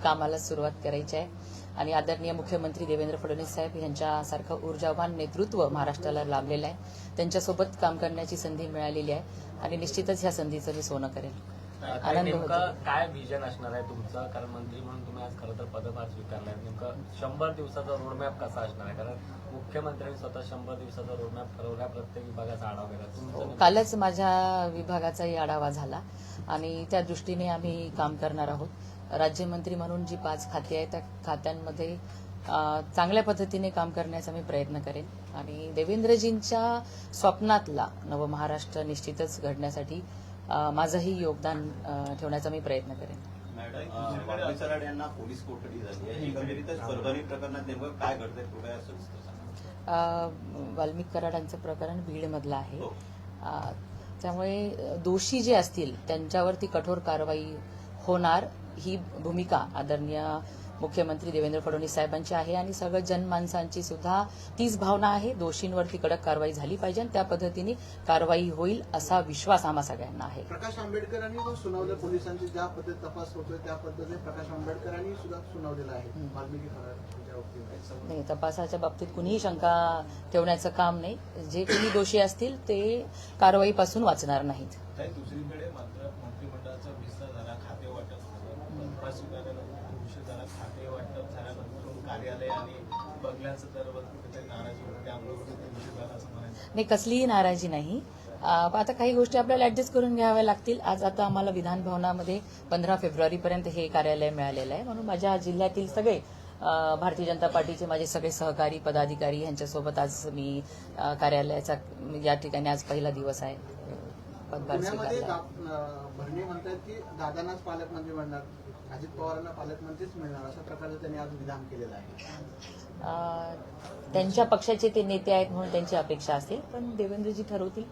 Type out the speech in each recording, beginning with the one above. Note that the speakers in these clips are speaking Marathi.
कामाला सुरुवात करायची आहे आणि आदरणीय मुख्यमंत्री देवेंद्र फडणवीस साहेब यांच्यासारखं ऊर्जावान नेतृत्व महाराष्ट्राला लाभलेलं आहे. त्यांच्यासोबत काम करण्याची संधी मिळालेली आहे आणि निश्चितच ह्या संधीचं मी सोनं करेल. आनंद होतो. काय विजन असणार आहे तुमचं? कारण मंत्री म्हणून तुम्ही आज खरं तर पदभार स्वीकारलाय. नेमकं 100 दिवसाचा रोडमॅप कसा असणार आहे? कारण मुख्यमंत्र्यांनी स्वतः 100 दिवसाचा रोडमॅप ठरवला, प्रत्येक विभागाचा आढावा घेतला. कालच माझ्या विभागाचाही आढावा झाला आणि त्या दृष्टीने आम्ही काम करणार आहोत. राज्यमंत्री म्हणून जी 5 खाती आहेत त्या खात्यांमध्ये चांगल्या पद्धतीने काम करण्याचा मी प्रयत्न करेन आणि देवेंद्रजींच्या स्वप्नातला नवमहाराष्ट्र निश्चितच घडण्यासाठी माझंही योगदान ठेवण्याचा मी प्रयत्न करेन. मॅडम, वाल्मी कराड यांना पोलीस कोठडी झाली आहे. एकंदरीतच परभणी प्रकरणात नेमकं काय घडतंय कृपया सविस्तर सांगा. वाल्मिक कराडांचं प्रकरण बीडमधलं आहे. त्यामुळे दोषी जे असतील त्यांच्यावरती कठोर कारवाई होणार ही भूमिका आदरणीय मुख्यमंत्री देवेंद्र फडणवीस साहेबांची आहे आणि सगळं जनमानसांची सुद्धा तीच भावना आहे. दोषींवरती कडक कारवाई झाली पाहिजे आणि त्या पद्धतीने कारवाई होईल असा विश्वास आम्हा सगळ्यांना आहे. प्रकाश आंबेडकरांनी जो सुनावलं, पोलिसांची ज्या पद्धतीने तपास होतोय त्या पद्धतीने प्रकाश आंबेडकरांनी सुद्धा सुनावलेलं आहे वाल्मिकी कराडांच्या बाबतीत. नाही, तपासाच्या बाबतीत कुणीही शंका ठेवण्याचं काम नाही. जे कोणी दोषी असतील ते कारवाईपासून वाचणार नाहीत. दुसरीकडे मात्र मंत्रिमंडळाचा विस्तार झाला, खाते वाटप खाते वाटप झाल्यानंतर कार्यालय आणि बंगल्याचं तर कुठेतरी नाराजी होती, त्यामुळे असं म्हणायचं नाही, कसलीही नाराजी नाही. आता काही गोष्टी आपल्याला ऍडजस्ट करून घ्याव्या लागतील. आज आता आम्हाला विधान भवनामध्ये 15 फेब्रुवारीपर्यंत हे कार्यालय मिळालेलं आहे म्हणून माझ्या जिल्ह्यातील सगळे भारतीय जनता पार्टीचे माझे सगळे सहकारी पदाधिकारी यांच्यासोबत आज मी कार्यालयाचा या ठिकाणी आज पहिला दिवस आहे पदभार स्वीकारला. भरणे म्हणतात की दादांनाच पालकमंत्री म्हणणार, अजित पवारांना पालकमंत्रीच मिळणार, अशा प्रकारे त्यांनी आज विधान केलेलं आहे. त्यांच्या पक्षाचे ते नेते आहेत म्हणून त्यांची अपेक्षा असेल, पण देवेंद्रजी ठरवतील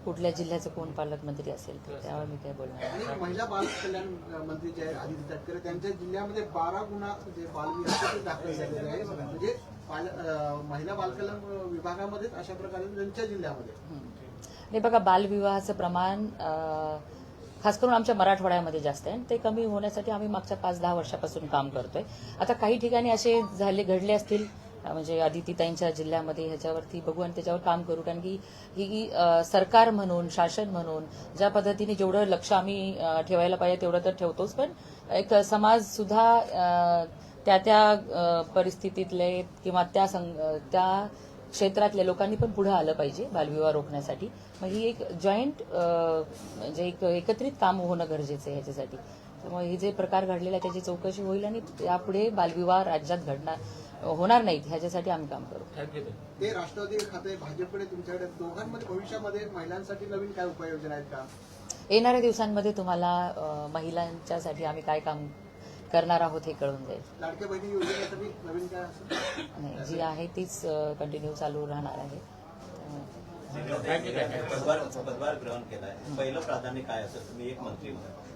कुठल्या जिल्ह्याचं कोण पालकमंत्री असेल त्यावर मी काय बोलणार. आणि महिला बाल कल्याण मंत्री जे आहेत आदिती तटकरे, त्यांच्या जिल्ह्यामध्ये 12 गुन्हा जे बालविवाह दाखल झालेले आहे. म्हणजे महिला बालकल्याण विभागामध्येच अशा प्रकारे त्यांच्या जिल्ह्यामध्ये. नाही बघा, बालविवाहाचं प्रमाण खास करून आमच्या मराठवाड्यामध्ये जास्त आहे. ते कमी होण्यासाठी आम्ही मागच्या 5-10 वर्षापासून काम करतोय. आता काही ठिकाणी असे घडले असतील म्हणजे आदितीताईंच्या जिल्ह्यामध्ये, ह्याच्यावरती बघू आणि त्याच्यावर काम करू. कारण की ही सरकार म्हणून शासन म्हणून ज्या पद्धतीने जेवढं लक्ष आम्ही ठेवायला पाहिजे तेवढं तर ठेवतोच, पण एक समाज सुद्धा त्या परिस्थितीतले किंवा त्या क्षेत्रातल्या लोकांनी पण पुढे आलं पाहिजे बालविवाह रोखण्यासाठी. मग ही एक जॉईंट म्हणजे एक एकत्रित काम होणं गरजेचं आहे ह्याच्यासाठी. त्यामुळे हे जे प्रकार घडलेला आहे त्याची चौकशी होईल आणि यापुढे बालविवाह राज्यात होणार नाहीत ह्याच्यासाठी आम्ही काम करू. ते राष्ट्रवादी खाते भाजपकडे, तुमच्याकडे दोघांमध्ये भविष्यामध्ये महिलांसाठी नवीन काय उपाययोजना आहेत का? येणाऱ्या दिवसांमध्ये तुम्हाला महिलांच्यासाठी आम्ही काय काम करणार आहोत हे कळून जाईल. लाडक्या बहिणी योजनेसाठी नवीन काय असेल? नाही, जी आहे तीच कंटिन्यू चालू राहणार आहे. पदभार ग्रहण केलाय, पहिलं प्राधान्य काय असेल? तुम्ही एक मंत्री म्हणून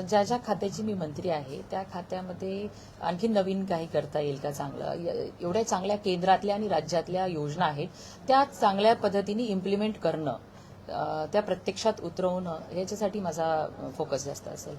ज्या ज्या खात्याची मी मंत्री आहे त्या खात्यामध्ये आणखी नवीन काही करता येईल का चांगलं, एवढ्या चांगल्या केंद्रातल्या आणि राज्यातल्या योजना आहेत त्या चांगल्या पद्धतीने इम्प्लिमेंट करणं, त्या प्रत्यक्षात उतरवणं याच्यासाठी माझा फोकस जास्त असेल.